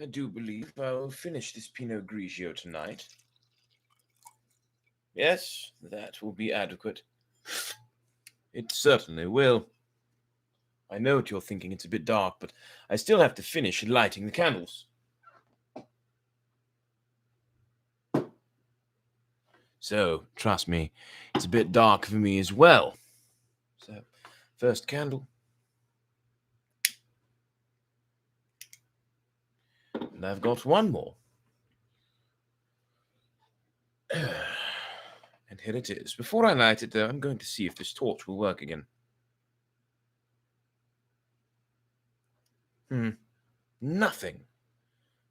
I do believe I will finish this Pinot Grigio tonight. Yes, that will be adequate. It certainly will. I know what you're thinking, it's a bit dark, but I still have to finish lighting the candles. So, trust me, it's a bit dark for me as well. So, first candle. And I've got one more. And here it is. Before I light it, though, I'm going to see if this torch will work again. Nothing.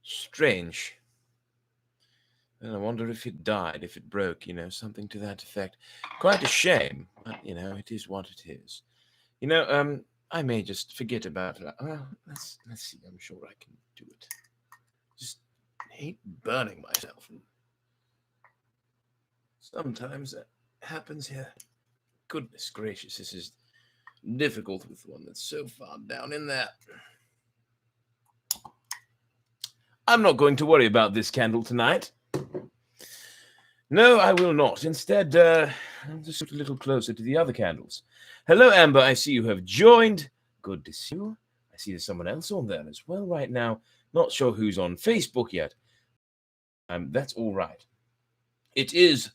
Strange. And I wonder if it died, if it broke, something to that effect. Quite a shame, but, it is what it is. I may just forget about it. Well, let's see. I'm sure I can do it. Just hate burning myself. Sometimes that happens here. Goodness gracious, this is difficult with one that's so far down in there. I'm not going to worry about this candle tonight. No, I will not. Instead, I'll just look a little closer to the other candles. Hello, Amber. I see you have joined. Good to see you. I see there's someone else on there as well right now. Not sure who's on Facebook yet. That's all right. It is,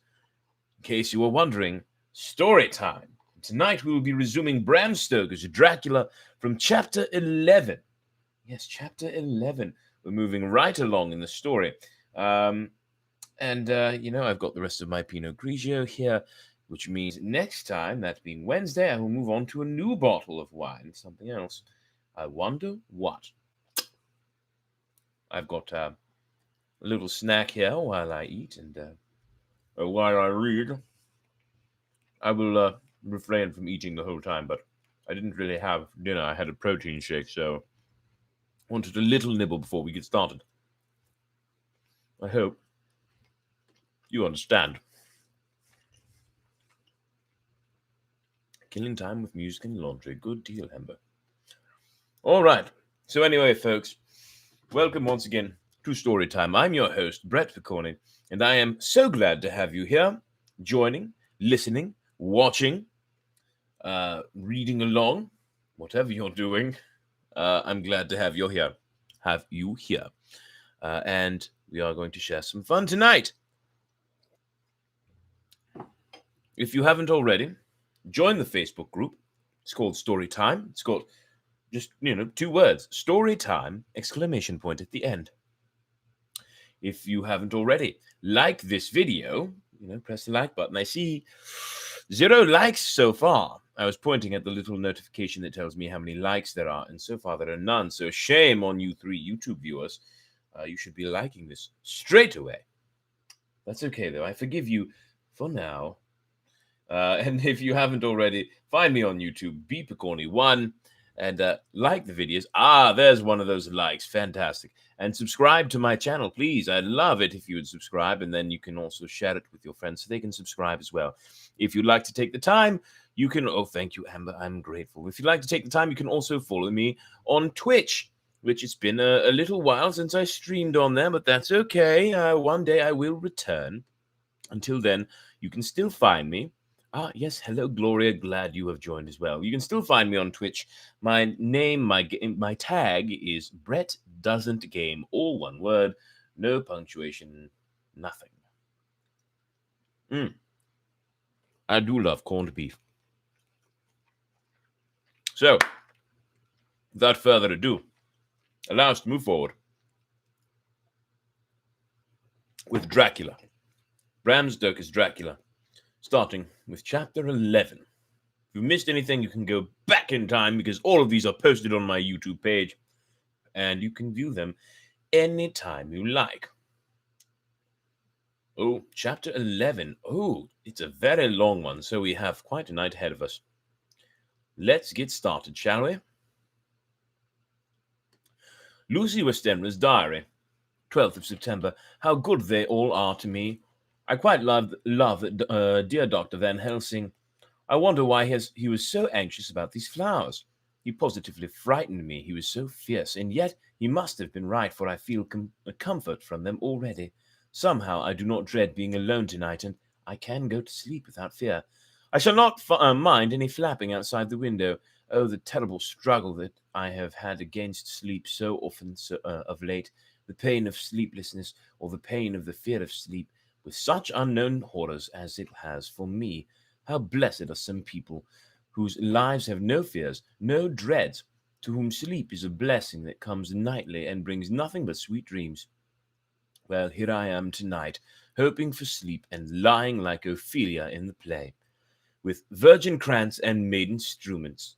in case you were wondering, story time. Tonight we will be resuming Bram Stoker's Dracula from Chapter 11. Yes, Chapter 11. We're moving right along in the story. I've got the rest of my Pinot Grigio here, which means next time, that being Wednesday, I will move on to a new bottle of wine, something else. I wonder what. I've got a little snack here while I eat and while I read. I will refrain from eating the whole time, but I didn't really have dinner. I had a protein shake, so I wanted a little nibble before we get started. I hope you understand. Killing time with music and laundry. Good deal, Amber. All right. So anyway, folks, welcome once again to Story Time. I'm your host, Brett Picorni, and I am so glad to have you here, joining, listening, watching, reading along, whatever you're doing. I'm glad to have you here. And we are going to share some fun tonight. If you haven't already, join the Facebook group. It's called Story Time. It's got just, 2 words, Story Time, ! At the end. If you haven't already, like this video, press the like button. I see 0 likes so far. I was pointing at the little notification that tells me how many likes there are, and so far there are none. So shame on you 3 YouTube viewers. You should be liking this straight away. That's okay, though. I forgive you for now. And if you haven't already, find me on YouTube, bpicorni1, and like the videos. There's one of those likes. Fantastic. And subscribe to my channel, please. I'd love it if you would subscribe, and then you can also share it with your friends so they can subscribe as well. If you'd like to take the time, you can... Oh, thank you, Amber. I'm grateful. If you'd like to take the time, you can also follow me on Twitch, which it's been a little while since I streamed on there, but that's okay. One day I will return. Until then, you can still find me. Yes, hello, Gloria. Glad you have joined as well. You can still find me on Twitch. My name, my tag is Brett Doesn't Game. All one word, no punctuation, nothing. I do love corned beef. So, without further ado, allow us to move forward with Dracula. Bram Stoker's Dracula. Starting with Chapter 11. If you missed anything, you can go back in time because all of these are posted on my YouTube page and you can view them anytime you like. Oh, Chapter 11. Oh, it's a very long one, so we have quite a night ahead of us. Let's get started, shall we? Lucy Westenra's diary. 12th of September. How good they all are to me. I quite love dear Dr. Van Helsing. I wonder why he was so anxious about these flowers. He positively frightened me. He was so fierce, and yet he must have been right, for I feel comfort from them already. Somehow I do not dread being alone tonight, and I can go to sleep without fear. I shall not mind any flapping outside the window. Oh, the terrible struggle that I have had against sleep so often of late, the pain of sleeplessness, or the pain of the fear of sleep, with such unknown horrors as it has for me. How blessed are some people whose lives have no fears, no dreads, to whom sleep is a blessing that comes nightly and brings nothing but sweet dreams. Well, here I am tonight, hoping for sleep and lying like Ophelia in the play, with virgin krantz and maiden struments.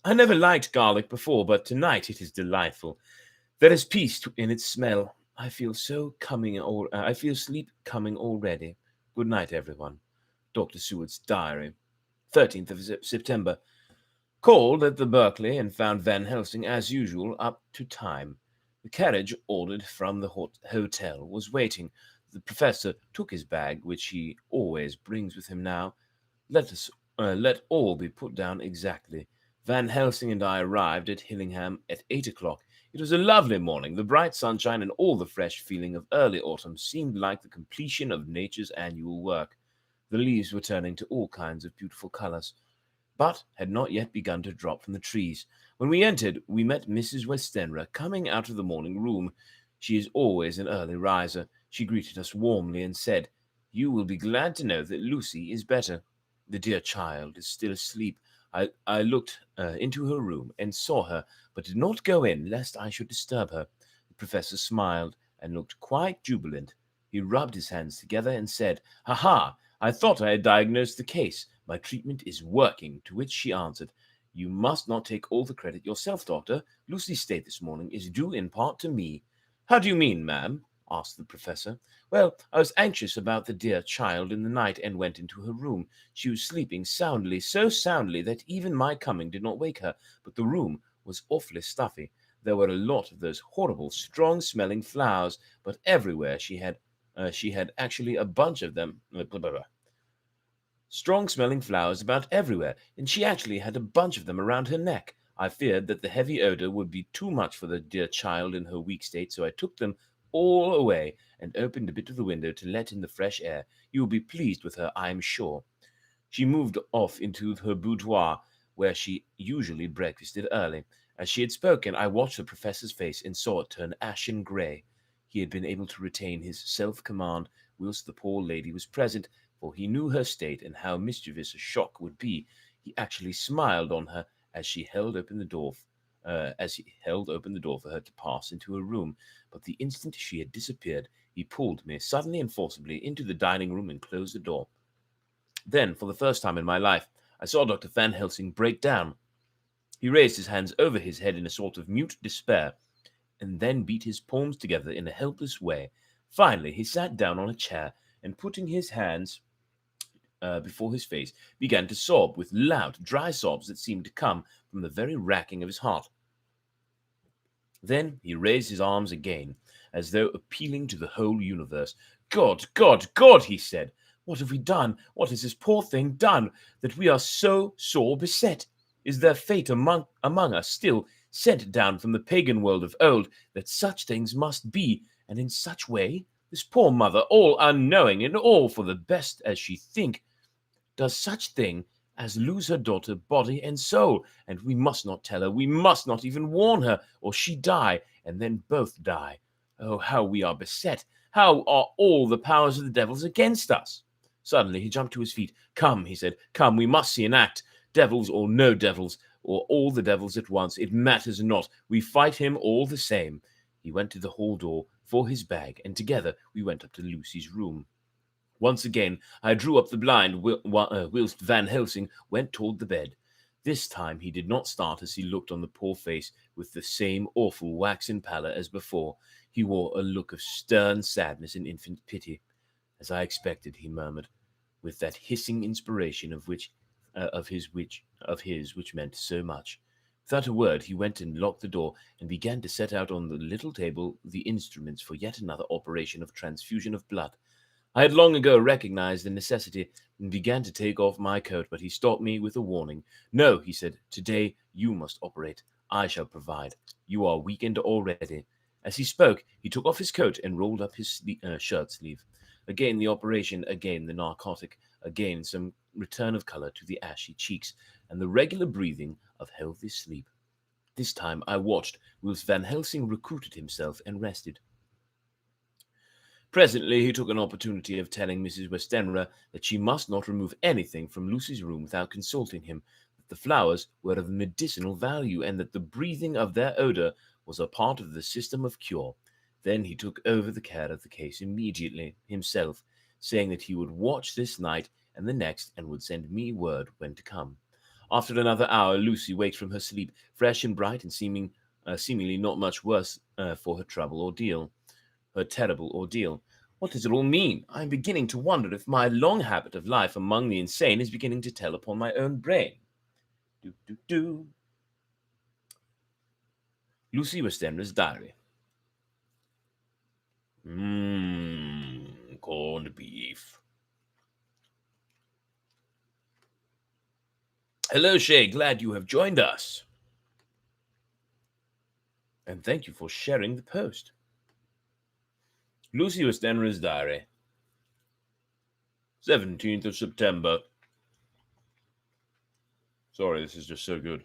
I never liked garlic before, but tonight it is delightful. There is peace in its smell. I feel I feel sleep coming already. Good night, everyone. Dr. Seward's diary, 13th of September. Called at the Berkeley and found Van Helsing, as usual, up to time. The carriage ordered from the hotel was waiting. The professor took his bag, which he always brings with him now. Let all be put down exactly. Van Helsing and I arrived at Hillingham at 8 o'clock. It was a lovely morning. The bright sunshine and all the fresh feeling of early autumn seemed like the completion of nature's annual work. The leaves were turning to all kinds of beautiful colours, but had not yet begun to drop from the trees. When we entered, we met Mrs. Westenra coming out of the morning room. She is always an early riser. She greeted us warmly and said, "You will be glad to know that Lucy is better. The dear child is still asleep." I looked into her room and saw her, but did not go in, lest I should disturb her. The professor smiled and looked quite jubilant. He rubbed his hands together and said, "Ha ha! I thought I had diagnosed the case. My treatment is working," to which she answered, "You must not take all the credit yourself, doctor. Lucy's state this morning is due in part to me." "How do you mean, ma'am?" asked the professor. "Well, I was anxious about the dear child in the night and went into her room. She was sleeping soundly, so soundly that even my coming did not wake her, but the room was awfully stuffy. There were a lot of those horrible, strong-smelling flowers, but everywhere she had actually a bunch of them. Strong-smelling flowers about everywhere, and she actually had a bunch of them around her neck. I feared that the heavy odor would be too much for the dear child in her weak state, so I took them all away and opened a bit of the window to let in the fresh air. You will be pleased with her, I am sure." She moved off into her boudoir, where she usually breakfasted early. As she had spoken, I watched the professor's face and saw it turn ashen grey. He had been able to retain his self-command whilst the poor lady was present, for he knew her state and how mischievous a shock would be. He actually smiled on her as he held open the door for her to pass into her room. But the instant she had disappeared, he pulled me suddenly and forcibly into the dining room and closed the door. Then, for the first time in my life, I saw Dr. Van Helsing break down. He raised his hands over his head in a sort of mute despair, and then beat his palms together in a helpless way. Finally, he sat down on a chair, and putting his hands before his face, began to sob with loud, dry sobs that seemed to come from the very racking of his heart. Then he raised his arms again, as though appealing to the whole universe. "God, God, God," he said, "what have we done? What has this poor thing done, that we are so sore beset? Is there fate among us still, sent down from the pagan world of old, that such things must be, and in such way? This poor mother, all unknowing, and all for the best as she think, does such thing as lose her daughter body and soul, and we must not tell her, we must not even warn her, or she die, and then both die. Oh, how we are beset! How are all the powers of the devils against us?" Suddenly he jumped to his feet. "Come," he said, "come, we must see an act. Devils or no devils, or all the devils at once, it matters not. We fight him all the same." He went to the hall door for his bag, and together we went up to Lucy's room. Once again I drew up the blind whilst Van Helsing went toward the bed. This time he did not start as he looked on the poor face with the same awful waxen pallor as before. He wore a look of stern sadness and infant pity. "As I expected," he murmured, with that hissing inspiration of his which meant so much. Without a word he went and locked the door, and began to set out on the little table the instruments for yet another operation of transfusion of blood. I had long ago recognized the necessity and began to take off my coat, but he stopped me with a warning. No, he said, today you must operate. I shall provide. You are weakened already. As he spoke, he took off his coat and rolled up his shirt sleeve. Again the operation, again the narcotic, again some return of color to the ashy cheeks, and the regular breathing of healthy sleep. This time I watched whilst Van Helsing recruited himself and rested. Presently he took an opportunity of telling Mrs. Westenra that she must not remove anything from Lucy's room without consulting him, that the flowers were of medicinal value, and that the breathing of their odour was a part of the system of cure. Then he took over the care of the case immediately himself, saying that he would watch this night and the next, and would send me word when to come. After another hour, Lucy waked from her sleep, fresh and bright, and seemingly not much worse for her terrible ordeal. What does it all mean? I am beginning to wonder if my long habit of life among the insane is beginning to tell upon my own brain. Lucy Westenra's diary. Corned beef. Hello, Shay. Glad you have joined us. And thank you for sharing the post. Lucy Westenra's diary. 17th of September. Sorry, this is just so good.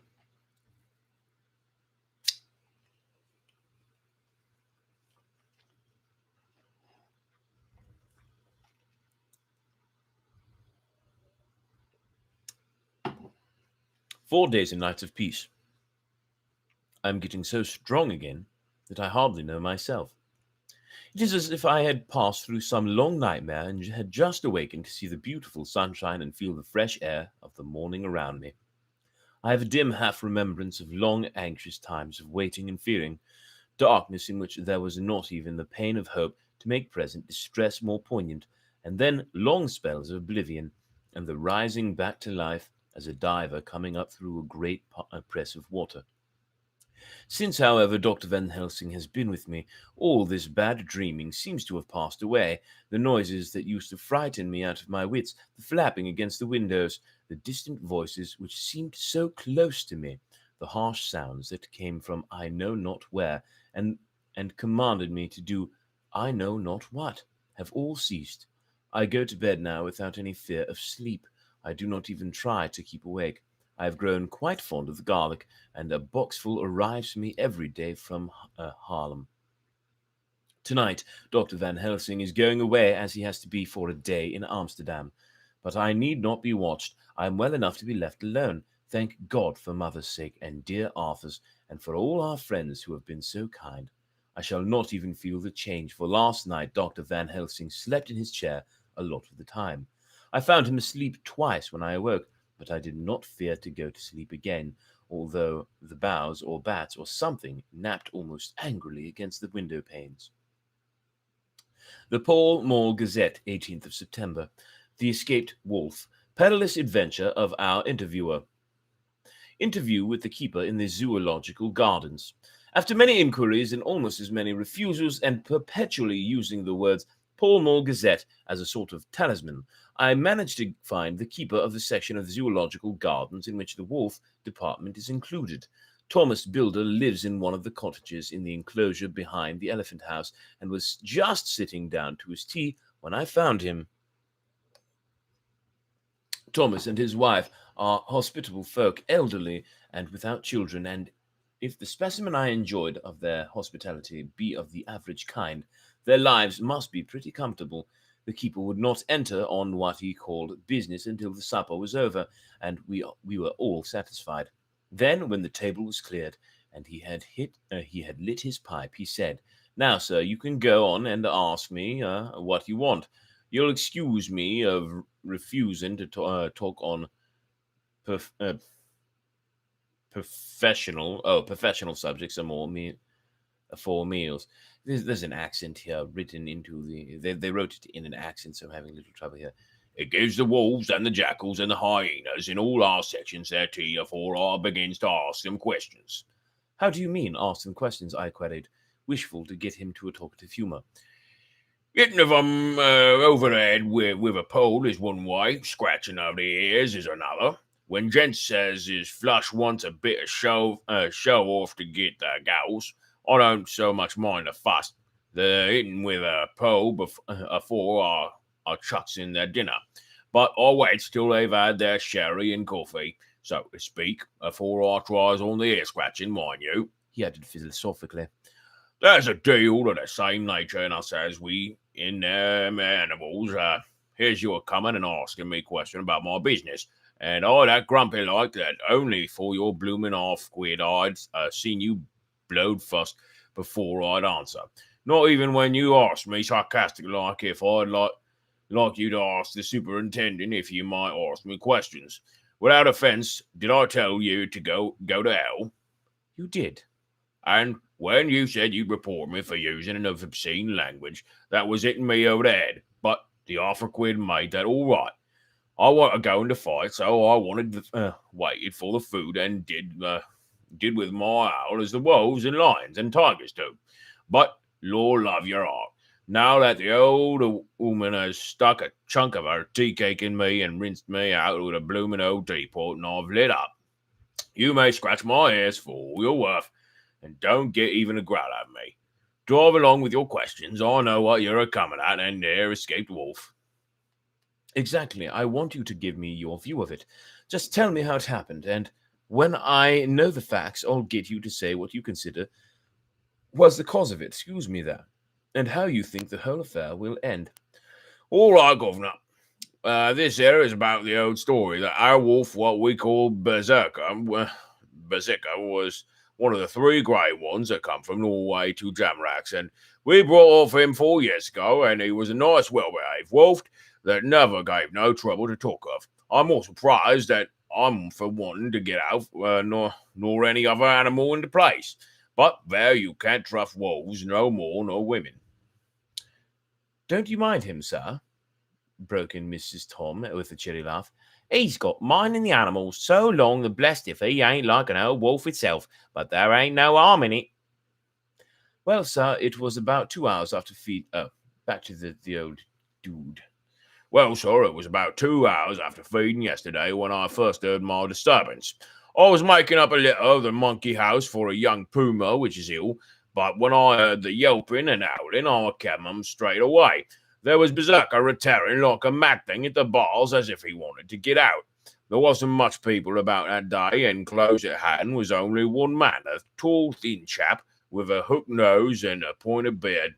"4 days and nights of peace. I am getting so strong again that I hardly know myself. It is as if I had passed through some long nightmare and had just awakened to see the beautiful sunshine and feel the fresh air of the morning around me. I have a dim half-remembrance of long anxious times of waiting and fearing, darkness in which there was not even the pain of hope to make present distress more poignant, and then long spells of oblivion, and the rising back to life as a diver coming up through a great press of water. Since, however, Dr. Van Helsing has been with me, all this bad dreaming seems to have passed away. The noises that used to frighten me out of my wits, the flapping against the windows, the distant voices which seemed so close to me, the harsh sounds that came from I know not where, and commanded me to do I know not what, have all ceased. I go to bed now without any fear of sleep. I do not even try to keep awake. I have grown quite fond of the garlic, and a boxful arrives for me every day from Haarlem. Tonight, Dr. Van Helsing is going away, as he has to be for a day in Amsterdam. But I need not be watched. I am well enough to be left alone. Thank God for mother's sake, and dear Arthur's, and for all our friends who have been so kind. I shall not even feel the change, for last night Dr. Van Helsing slept in his chair a lot of the time. I found him asleep twice when I awoke, but I did not fear to go to sleep again, although the boughs or bats or something napped almost angrily against the window panes. The Pall Mall Gazette, 18th of September. The Escaped Wolf. Perilous adventure of our interviewer. Interview with the keeper in the zoological gardens. After many inquiries and almost as many refusals, and perpetually using the words Pall Mall Gazette as a sort of talisman, I managed to find the keeper of the section of zoological gardens in which the wolf department is included. Thomas Builder lives in one of the cottages in the enclosure behind the elephant house, and was just sitting down to his tea when I found him. Thomas and his wife are hospitable folk, elderly and without children, and if the specimen I enjoyed of their hospitality be of the average kind, their lives must be pretty comfortable. The keeper would not enter on what he called business until the supper was over, and we were all satisfied. Then, when the table was cleared, and he had lit his pipe, he said, "Now, sir, you can go on and ask me what you want. You'll excuse me of refusing to talk on professional subjects are more for meals." There's an accent here written into they wrote it in an accent, so I'm having a little trouble here. "It gives the wolves and the jackals and the hyenas in all our sections their tea afore I begins to ask them questions." How do you mean, ask them questions? I queried, wishful to get him to a talkative humour. Hitting of 'em over the head with a pole is one way, scratching of the ears is another. When gents says his flush wants a bit of show off to get the gals, I don't so much mind the fuss. The hitting with a pole afore I chucks in their dinner. But I waits till they've had their sherry and coffee, so to speak, afore I tries on the ear scratching, mind you, he added philosophically. There's a deal of the same nature in us as we in them animals. Here's you a coming and asking me question about my business, and I that grumpy like that only for your blooming half quid I'd seen you blowed fuss before I'd answer. Not even when you asked me sarcastic like if I'd like you to ask the superintendent if you might ask me questions. Without offence, did I tell you to go to hell? You did. And when you said you'd report me for using an obscene language, that was hitting me over the head. But the half a quid made that all right. I wasn't going to fight, so I waited for the food and did with my owl as the wolves and lions and tigers do. But Lord love your heart, now that the old woman has stuck a chunk of her tea cake in me and rinsed me out with a blooming old teapot and I've lit up, you may scratch my ears for all you're worth, and don't get even a growl at me. Drive along with your questions. I know what you're a-coming at, and there escaped wolf. Exactly. I want you to give me your view of it. Just tell me how it happened, and when I know the facts, I'll get you to say what you consider was the cause of it. Excuse me there. And how you think the whole affair will end. All right, Governor. This here is about the old story that our wolf, what we call Berserker, was one of the three great ones that come from Norway to Jamrax, and we brought off him 4 years ago, and he was a nice, well-behaved wolf that never gave no trouble to talk of. I'm more surprised that I'm for wanting to get out, nor any other animal in the place. But there you can't trust wolves no more nor women. Don't you mind him, sir? Broke in Mrs. Tom with a cheery laugh. He's got minding the animals so long the blessed if he ain't like an old wolf itself, but there ain't no harm in it. Well, sir, it was about 2 hours after back to the old dude. Well, sir, it was about 2 hours after feeding yesterday when I first heard my disturbance. I was making up a litter of the monkey house for a young puma which is ill, but when I heard the yelping and howling, I came 'em straight away. There was Berserker a-tearing like a mad thing at the bars as if he wanted to get out. There wasn't much people about that day, and close at hand was only one man, a tall, thin chap with a hooked nose and a pointed beard,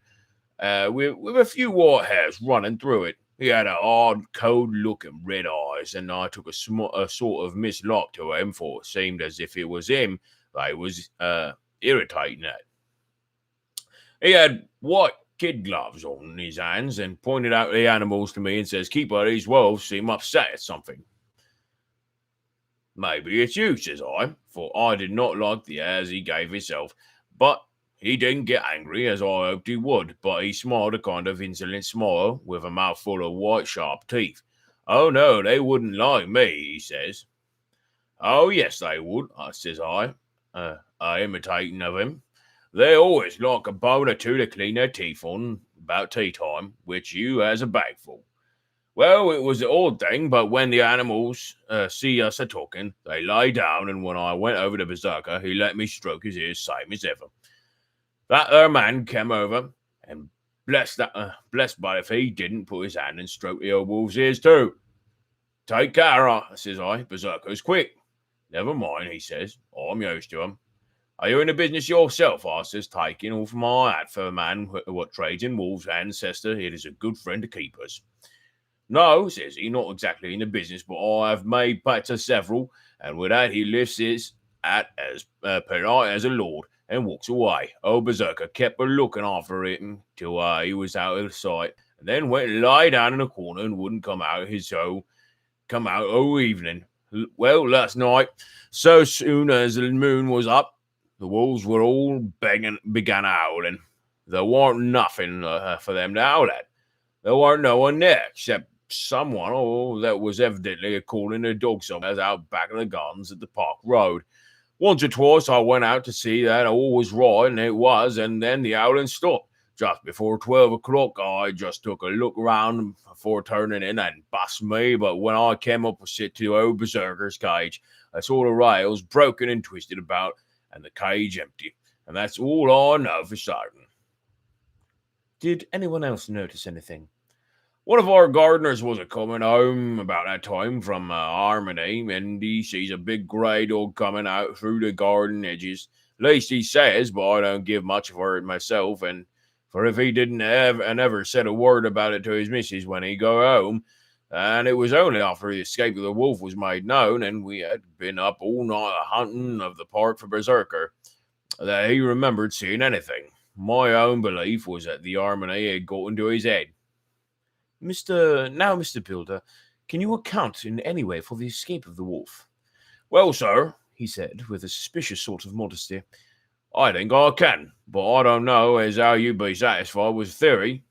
with a few white hairs running through it. He had a hard, cold look and red eyes, and I took a sort of mislike to him, for it seemed as if it was him they was irritating at. He had white kid gloves on his hands and pointed out the animals to me and says, Keeper, these wolves seem upset at something. Maybe it's you, says I, for I did not like the airs he gave himself, but he didn't get angry as I hoped he would, but he smiled a kind of insolent smile with a mouthful of white sharp teeth. Oh no, they wouldn't like me, he says. Oh yes, they would, says I, imitating of him. They always like a bone or two to clean their teeth on about tea time, which you has a bagful. Well, it was an odd thing, but when the animals see us a-talking, they lay down, and when I went over to Berserker, he let me stroke his ears same as ever. That there man came over, and blessed but if he didn't put his hand and stroke the old wolf's ears too. Take care, says I, Berserker's quick. Never mind, he says, I'm used to him. Are you in the business yourself? I says, taking off my hat for a man what trades in wolves' ancestor. It is a good friend to keep us. No, says he, not exactly in the business, but I have made pets of several, and with that he lifts his hat as polite as a lord and walks away. Old Berserker kept a looking after him till he was out of sight, and then went and lay down in a corner and wouldn't come out all evening. Well, last night, so soon as the moon was up, the wolves were all began howling. There weren't nothing for them to howl at. There weren't no one there except someone that was evidently calling a dog somewhere out back of the gardens at the Park Road. Once or twice I went out to see that all was right, and it was, and then the howling stopped. Just before 12 o'clock, I just took a look around before turning in, and bust me, but when I came opposite to the old berserker's cage, I saw the rails broken and twisted about, and the cage empty. And that's all I know for certain. Did anyone else notice anything? One of our gardeners was a coming home about that time from Harmony, and he sees a big grey dog coming out through the garden edges. Least he says, but I don't give much for it myself, and for if he didn't never said a word about it to his missus when he go home, and it was only after the escape of the wolf was made known, and we had been up all night hunting of the park for Berserker, that he remembered seeing anything. My own belief was that the Harmony had got into his head. Mr. Builder, can you account in any way for the escape of the wolf? Well, sir, He said, with a suspicious sort of modesty. I think I can, but I don't know as how you be satisfied with theory.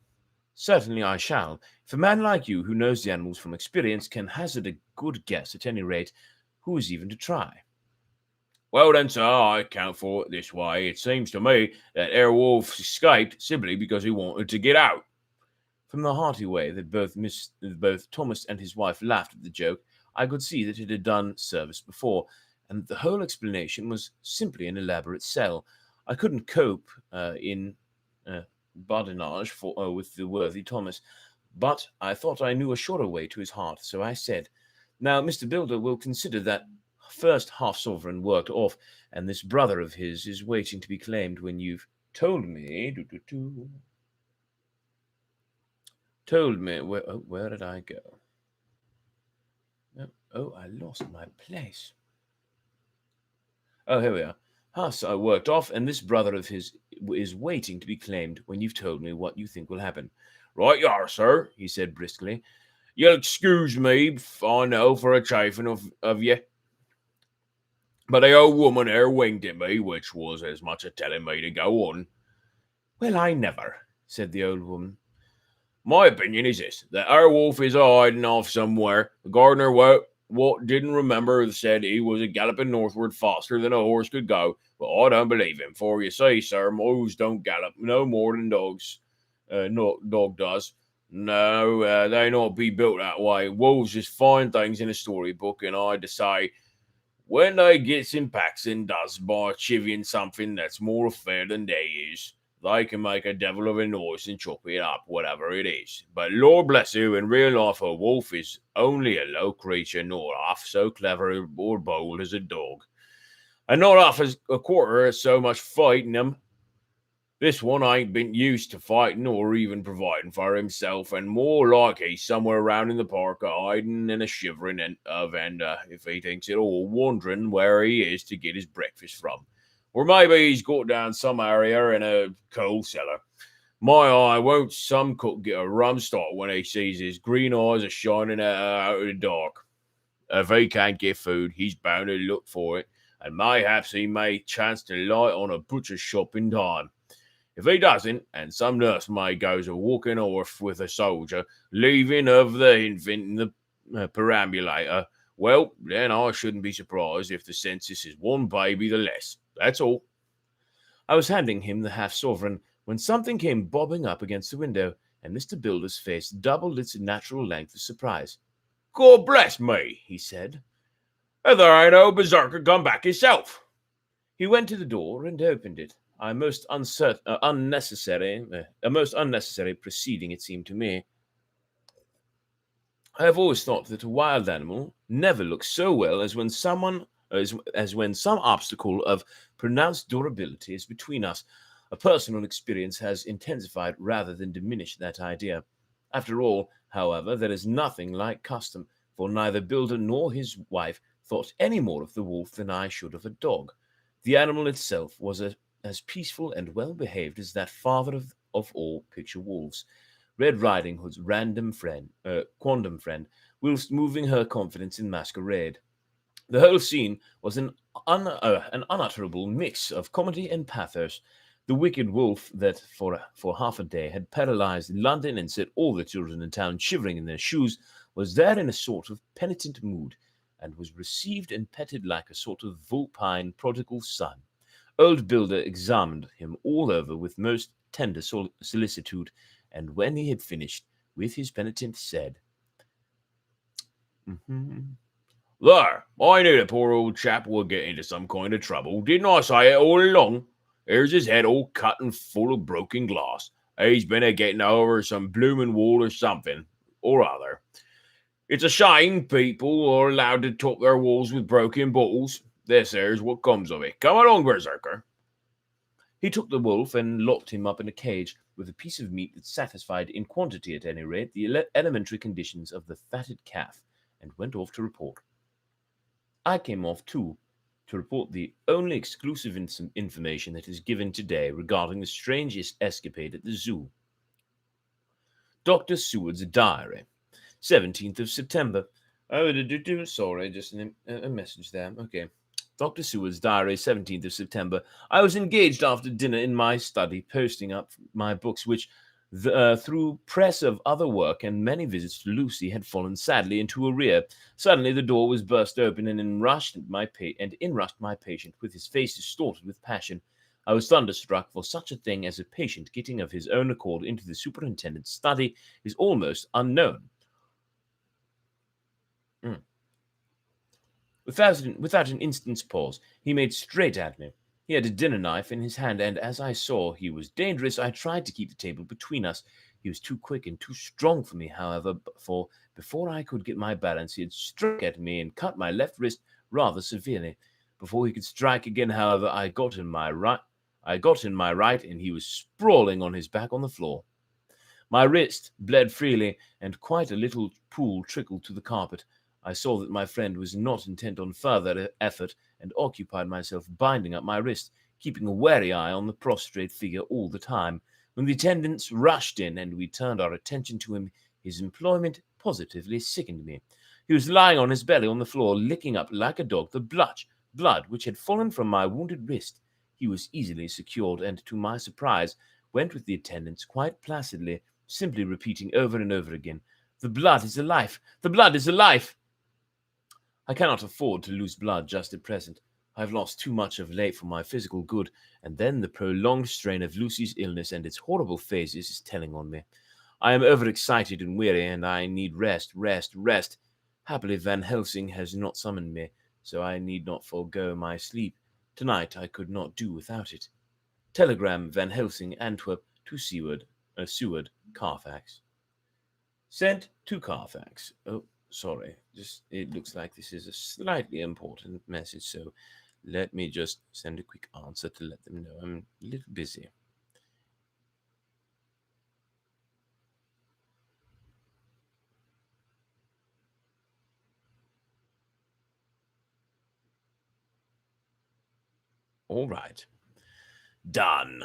Certainly I shall. If a man like you, who knows the animals from experience, can hazard a good guess at any rate, who is even to try? Well then, sir, I account for it this way. It seems to me that Herr Wolf escaped simply because he wanted to get out. From the hearty way that both Thomas and his wife laughed at the joke, I could see that it had done service before, and the whole explanation was simply an elaborate sell. I couldn't cope in badinage with the worthy Thomas, but I thought I knew a shorter way to his heart, so I said, "Now, Mr. Builder will consider that first half-sovereign worked off, and this brother of his is waiting to be claimed when you've told me... where did I go? I lost my place. Oh, here we are. I worked off, and this brother of his is waiting to be claimed when you've told me what you think will happen." Right you are, sir, he said briskly. You'll excuse me, I know, for a chaffing of ye. But the old woman there winked at me, which was as much as telling me to go on. "Well, I never," said the old woman. "My opinion is this, that our wolf is hiding off somewhere. The gardener what didn't remember said he was a galloping northward faster than a horse could go, but I don't believe him, for you see, sir, moles don't gallop no more than dogs. Dog does. No, they not be built that way. Wolves is fine things in a storybook, and I say, when they gets in packs and does by chivying something that's more fair than they is, they can make a devil of a noise and chop it up, whatever it is. But Lord bless you, in real life a wolf is only a low creature, not half so clever or bold as a dog, and not half as a quarter as so much fighting them. This one ain't been used to fighting or even providing for himself, and more like he's somewhere around in the park hiding and a shivering if he thinks it all, wondering where he is to get his breakfast from. Or maybe he's got down some area in a coal cellar. My eye, won't some cook get a rum start when he sees his green eyes are shining out of the dark. If he can't get food, he's bound to look for it, and mayhaps he may chance to light on a butcher's shop in time. If he doesn't, and some nursemaid goes a walking off with a soldier, leaving of the infant in the perambulator, well, then I shouldn't be surprised if the census is one baby the less. That's all." I was handing him the half-sovereign when something came bobbing up against the window, and Mr. Builder's face doubled its natural length with surprise. "God bless me," he said. "If there ain't no berserker come back himself." He went to the door and opened it. A most unnecessary proceeding, it seemed to me. I have always thought that a wild animal never looks so well as when some obstacle of pronounced durability is between us. A personal experience has intensified rather than diminished that idea. After all, however, there is nothing like custom, for neither Builder nor his wife thought any more of the wolf than I should of a dog. The animal itself was as peaceful and well-behaved as that father of all picture wolves, Red Riding Hood's quondam friend, whilst moving her confidence in masquerade. The whole scene was an unutterable mix of comedy and pathos. The wicked wolf that for half a day had paralyzed London and set all the children in town shivering in their shoes was there in a sort of penitent mood, and was received and petted like a sort of vulpine prodigal son. Old Builder examined him all over with most tender solicitude, and when he had finished with his penitent, said, There, I knew the poor old chap would get into some kind of trouble. Didn't I say it all along? Here's his head all cut and full of broken glass. He's been a getting over some bloomin' wall or something or other. It's a shame people are allowed to top their walls with broken bottles. This here's what comes of it. Come along, berserker. He took the wolf and locked him up in a cage with a piece of meat that satisfied, in quantity at any rate, the elementary conditions of the fatted calf, and went off to report. I came off too, to report the only exclusive information that is given today regarding the strangest escapade at the zoo. Dr. Seward's diary, 17th of September. Oh, sorry, just a message there. Okay. Dr. Seward's diary, 17th of September. I was engaged after dinner in my study, posting up my books, which, through press of other work and many visits to Lucy, had fallen sadly into arrear. Suddenly the door was burst open, and in rushed my patient, with his face distorted with passion. I was thunderstruck, for such a thing as a patient getting of his own accord into the superintendent's study is almost unknown. Without an instant's pause, he made straight at me. He had a dinner knife in his hand, and as I saw he was dangerous, I tried to keep the table between us. He was too quick and too strong for me, however, for before I could get my balance, he had struck at me and cut my left wrist rather severely. Before he could strike again, however, I got in my right, and he was sprawling on his back on the floor. My wrist bled freely, and quite a little pool trickled to the carpet. I saw that my friend was not intent on further effort, and occupied myself binding up my wrist, keeping a wary eye on the prostrate figure all the time. When the attendants rushed in and we turned our attention to him, his employment positively sickened me. He was lying on his belly on the floor, licking up like a dog the blood which had fallen from my wounded wrist. He was easily secured, and to my surprise went with the attendants quite placidly, simply repeating over and over again, "The blood is alive! The blood is alive!" I cannot afford to lose blood just at present. I have lost too much of late for my physical good, and then the prolonged strain of Lucy's illness and its horrible phases is telling on me. I am overexcited and weary, and I need rest. Happily Van Helsing has not summoned me, so I need not forego my sleep. Tonight I could not do without it. Telegram Van Helsing, Antwerp, to Seward, Carfax. Sent to Carfax. Oh, sorry, it looks like this is a slightly important message, so let me just send a quick answer to let them know I'm a little busy. All right. Done.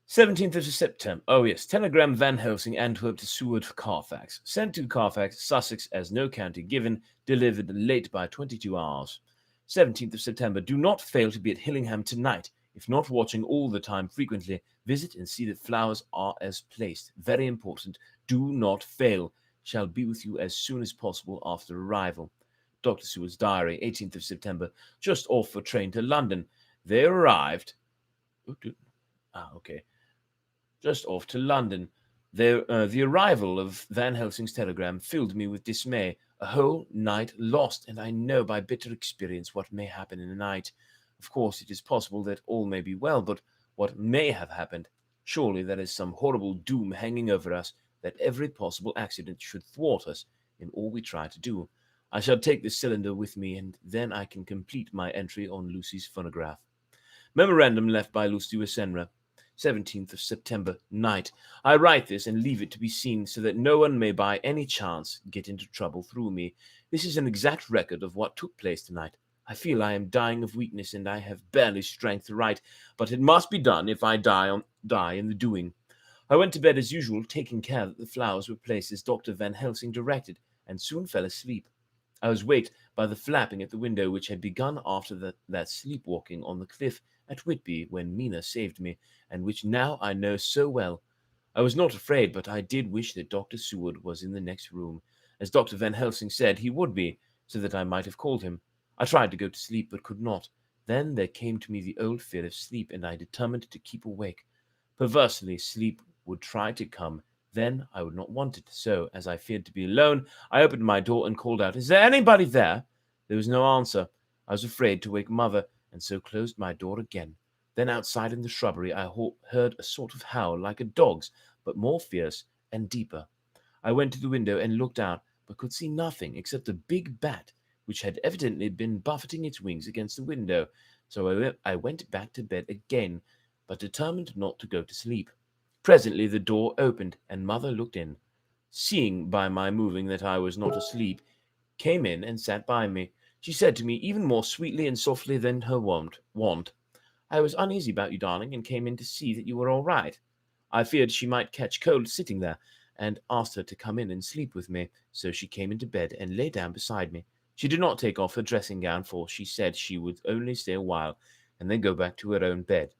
17th of September. Oh, yes. Telegram Van Helsing, Antwerp to Seward, Carfax. Sent to Carfax, Sussex, as no county given. Delivered late by 22 hours. 17th of September. Do not fail to be at Hillingham tonight. If not watching all the time frequently, visit and see that flowers are as placed. Very important. Do not fail. Shall be with you as soon as possible after arrival. Dr. Seward's diary, 18th of September. Just off for train to London. They arrived. Okay. Just off to London. The arrival of Van Helsing's telegram filled me with dismay. A whole night lost, and I know by bitter experience what may happen in a night. Of course, it is possible that all may be well, but what may have happened? Surely there is some horrible doom hanging over us, that every possible accident should thwart us in all we try to do. I shall take this cylinder with me, and then I can complete my entry on Lucy's phonograph. Memorandum left by Lucy Wesenra. 17th of September, night. I write this and leave it to be seen, so that no one may by any chance get into trouble through me. This is an exact record of what took place tonight. I feel I am dying of weakness, and I have barely strength to write, but it must be done if I die in the doing. I went to bed as usual, taking care that the flowers were placed as Dr. Van Helsing directed, and soon fell asleep. I was waked by the flapping at the window, which had begun after that sleepwalking on the cliff at Whitby when Mina saved me, and which now I know so well. I was not afraid, but I did wish that Dr. Seward was in the next room, as Dr. Van Helsing said he would be, so that I might have called him. I tried to go to sleep, but could not. Then there came to me the old fear of sleep, and I determined to keep awake. Perversely, sleep would try to come. Then I would not want it. So, as I feared to be alone, I opened my door and called out, "Is there anybody there?" There was no answer. I was afraid to wake mother, and so closed my door again. Then outside in the shrubbery I heard a sort of howl like a dog's, but more fierce and deeper. I went to the window and looked out, but could see nothing except a big bat, which had evidently been buffeting its wings against the window. So I went back to bed again, but determined not to go to sleep. Presently the door opened, and mother looked in. Seeing by my moving that I was not asleep, came in and sat by me. She said to me even more sweetly and softly than her wont, "I was uneasy about you, darling, and came in to see that you were all right. I feared she might catch cold sitting there, and asked her to come in and sleep with me. So she came into bed and lay down beside me. She did not take off her dressing gown, for she said she would only stay a while, and then go back to her own bed.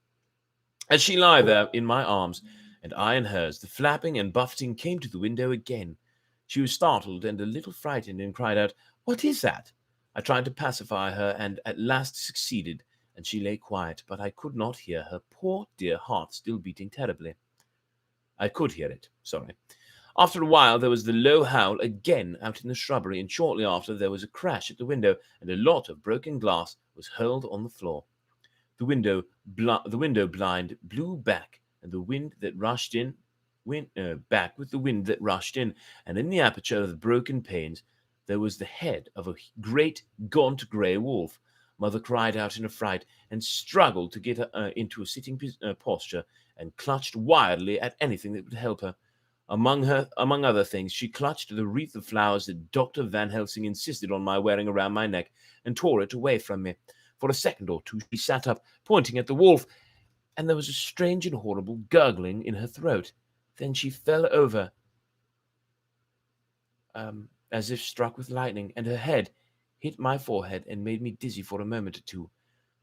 As she lay there in my arms, and I in hers, the flapping and buffeting came to the window again. She was startled and a little frightened, and cried out, "What is that?" I tried to pacify her, and at last succeeded, and she lay quiet, but I could not hear her poor dear heart still beating terribly. I could hear it, sorry. After a while there was the low howl again out in the shrubbery, and shortly after there was a crash at the window, and a lot of broken glass was hurled on the floor. The window blind blew back, and the wind that rushed in went back with the wind that rushed in, and in the aperture of the broken panes there was the head of a great gaunt grey wolf. Mother cried out in a fright, and struggled to get into a sitting posture, and clutched wildly at anything that would help her. Among other things, she clutched the wreath of flowers that Dr. Van Helsing insisted on my wearing around my neck, and tore it away from me. For a second or two she sat up, pointing at the wolf, and there was a strange and horrible gurgling in her throat. Then she fell over, as if struck with lightning, and her head hit my forehead and made me dizzy for a moment or two.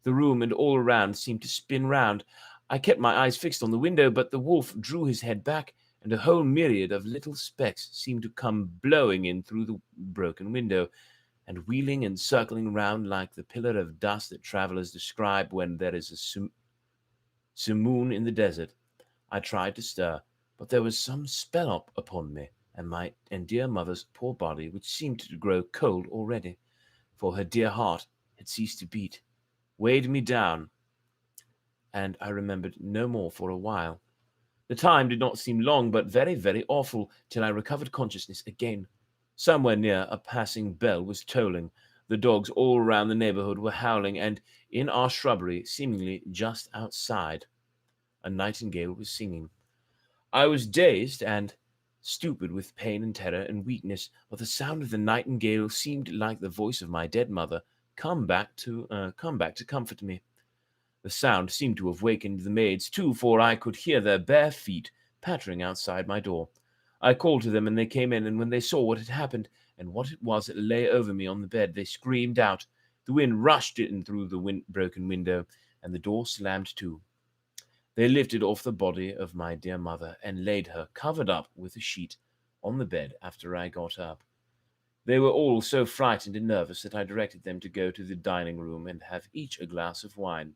The room and all around seemed to spin round. I kept my eyes fixed on the window, but the wolf drew his head back, and a whole myriad of little specks seemed to come blowing in through the broken window, and wheeling and circling round like the pillar of dust that travellers describe when there is a simoon in the desert. I tried to stir, but there was some spell upon me and dear mother's poor body, which seemed to grow cold already, for her dear heart had ceased to beat, weighed me down, and I remembered no more for a while. The time did not seem long, but very, very awful, till I recovered consciousness again. Somewhere near, a passing bell was tolling. The dogs all round the neighbourhood were howling, and in our shrubbery, seemingly just outside, a nightingale was singing. I was dazed and stupid with pain and terror and weakness, but the sound of the nightingale seemed like the voice of my dead mother, come back to comfort me. The sound seemed to have wakened the maids too, for I could hear their bare feet pattering outside my door. I called to them, and they came in, and when they saw what had happened, and what it was that lay over me on the bed, they screamed out. The wind rushed in through the broken window, and the door slammed to. They lifted off the body of my dear mother, and laid her, covered up with a sheet, on the bed after I got up. They were all so frightened and nervous that I directed them to go to the dining room and have each a glass of wine.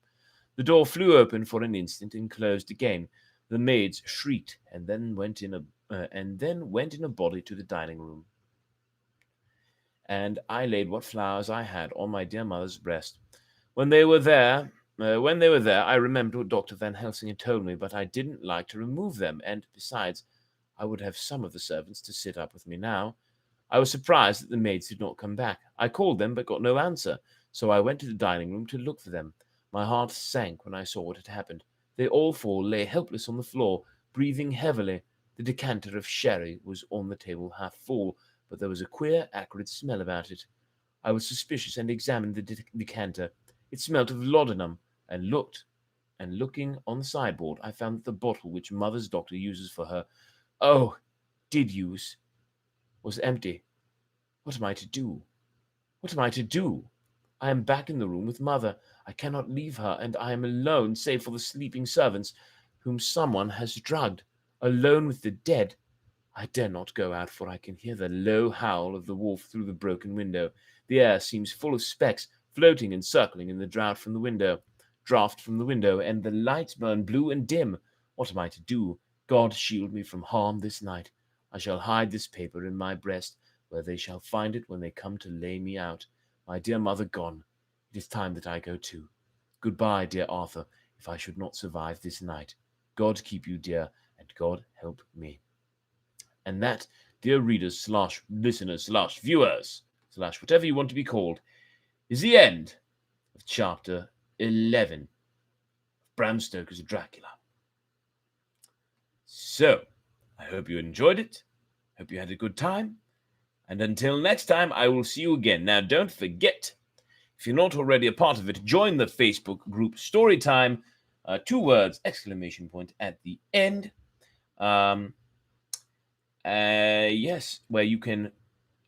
The door flew open for an instant and closed again. The maids shrieked, and then went in a body to the dining room. And I laid what flowers I had on my dear mother's breast. When they were there, I remembered what Dr. Van Helsing had told me, but I didn't like to remove them, and besides, I would have some of the servants to sit up with me now. I was surprised that the maids did not come back. I called them, but got no answer, so I went to the dining room to look for them. My heart sank when I saw what had happened. They all four lay helpless on the floor, breathing heavily. The decanter of sherry was on the table half full, but there was a queer, acrid smell about it. I was suspicious and examined the decanter. It smelt of laudanum, and looking on the sideboard, I found that the bottle which mother's doctor uses for her, did use, was empty. What am I to do? What am I to do? I am back in the room with mother. I cannot leave her, and I am alone, save for the sleeping servants, whom someone has drugged. Alone with the dead. I dare not go out, for I can hear the low howl of the wolf through the broken window. The air seems full of specks, floating and circling in the draught from the window, and the lights burn blue and dim. What am I to do? God shield me from harm this night. I shall hide this paper in my breast, where they shall find it when they come to lay me out. My dear mother gone. It is time that I go too. Goodbye, dear Arthur, if I should not survive this night. God keep you, dear, and God help me. And that, dear readers / listeners / viewers / whatever you want to be called, is the end of chapter 11 of Bram Stoker's Dracula. So, I hope you enjoyed it. Hope you had a good time. And until next time, I will see you again. Now, don't forget, if you're not already a part of it, join the Facebook group Storytime, 2 words, ! At the end. Yes, where you can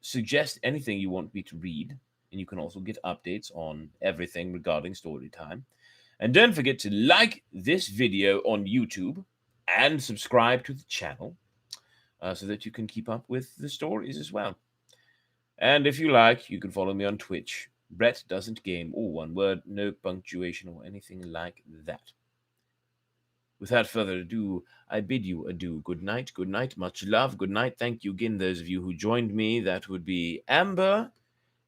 suggest anything you want me to read, and you can also get updates on everything regarding Storytime. And don't forget to like this video on YouTube and subscribe to the channel so that you can keep up with the stories as well. And if you like, you can follow me on Twitch. Brett Doesn't Game, all one word, no punctuation or anything like that. Without further ado, I bid you adieu. Good night, much love, good night. Thank you again, those of you who joined me. That would be Amber,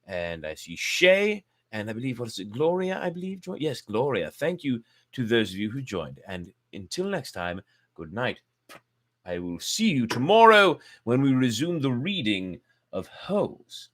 and I see Shay, and I believe, what is it, Gloria, I believe? Yes, Gloria. Thank you to those of you who joined. And until next time, good night. I will see you tomorrow when we resume the reading of Holes.